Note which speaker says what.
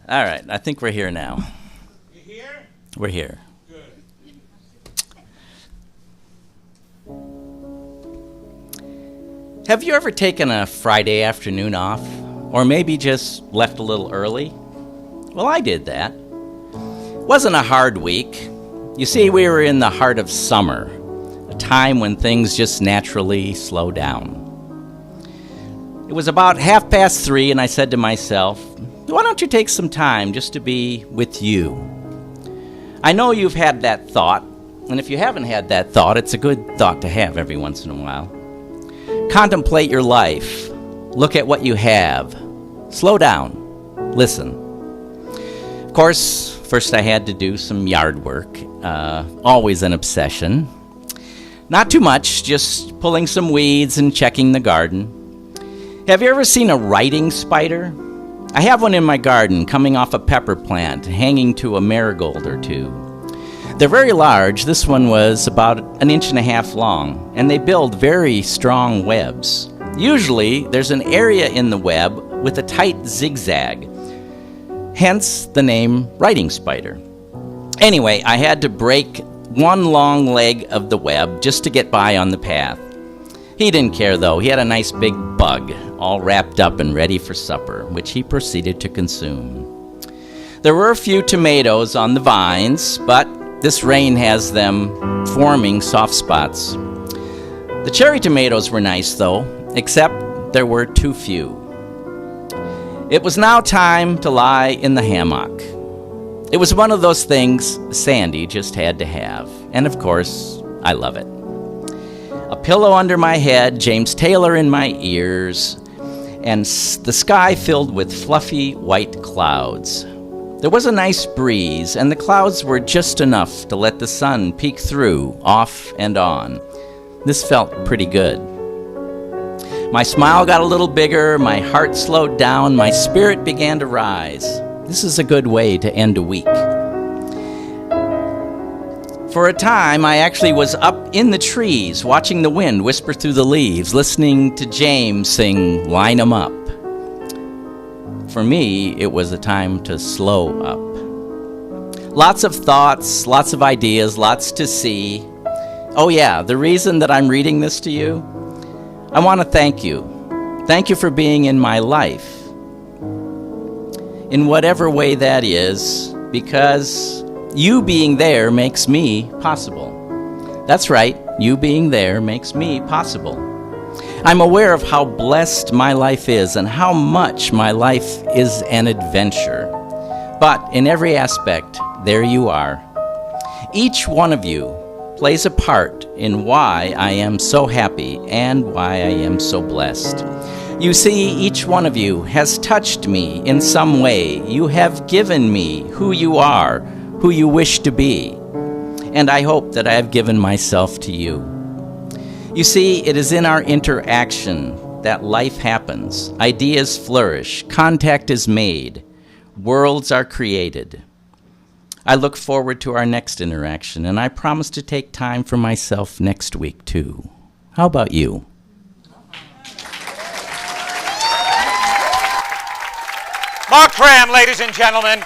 Speaker 1: All right, I think we're here now.
Speaker 2: You here?
Speaker 1: We're here.
Speaker 2: Good.
Speaker 1: Have you ever taken a Friday afternoon off? Or maybe just left a little early? Well, I did that. Wasn't a hard week. You see, we were in the heart of summer, a time when things just naturally slow down. It was about 3:30, and I said to myself, why don't you take some time just to be with you? I know you've had that thought, and if you haven't had that thought, it's a good thought to have every once in a while. Contemplate your life. Look at what you have. Slow down. Listen. Of course, first I had to do some yard work. Always an obsession. Not too much, just pulling some weeds and checking the garden. Have you ever seen a writing spider? I have one in my garden coming off a pepper plant, hanging to a marigold or two. They're very large. This one was about 1.5 inches long, and they build very strong webs. Usually, there's an area in the web with a tight zigzag, hence the name writing spider. Anyway, I had to break one long leg of the web just to get by on the path. He didn't care, though. He had a nice big bug, all wrapped up and ready for supper, which he proceeded to consume. There were a few tomatoes on the vines, but this rain has them forming soft spots. The cherry tomatoes were nice, though, except there were too few. It was now time to lie in the hammock. It was one of those things Sandy just had to have, and of course, I love it. A pillow under my head, James Taylor in my ears, and the sky filled with fluffy white clouds. There was a nice breeze, and the clouds were just enough to let the sun peek through, off and on. This felt pretty good. My smile got a little bigger, my heart slowed down, my spirit began to rise. This is a good way to end a week. For a time, I actually was up in the trees, watching the wind whisper through the leaves, listening to James sing "Line 'Em Up." For me, it was a time to slow up. Lots of thoughts, lots of ideas, lots to see. Oh yeah, the reason that I'm reading this to you, I want to thank you. Thank you for being in my life, in whatever way that is, because you being there makes me possible. That's right, you being there makes me possible. I'm aware of how blessed my life is and how much my life is an adventure. But in every aspect, there you are. Each one of you plays a part in why I am so happy and why I am so blessed. You see, each one of you has touched me in some way. You have given me who you are, who you wish to be, and I hope that I have given myself to you. You see, it is in our interaction that life happens, ideas flourish, contact is made, worlds are created. I look forward to our next interaction, and I promise to take time for myself next week, too. How about you?
Speaker 2: Marc Cram, ladies and gentlemen.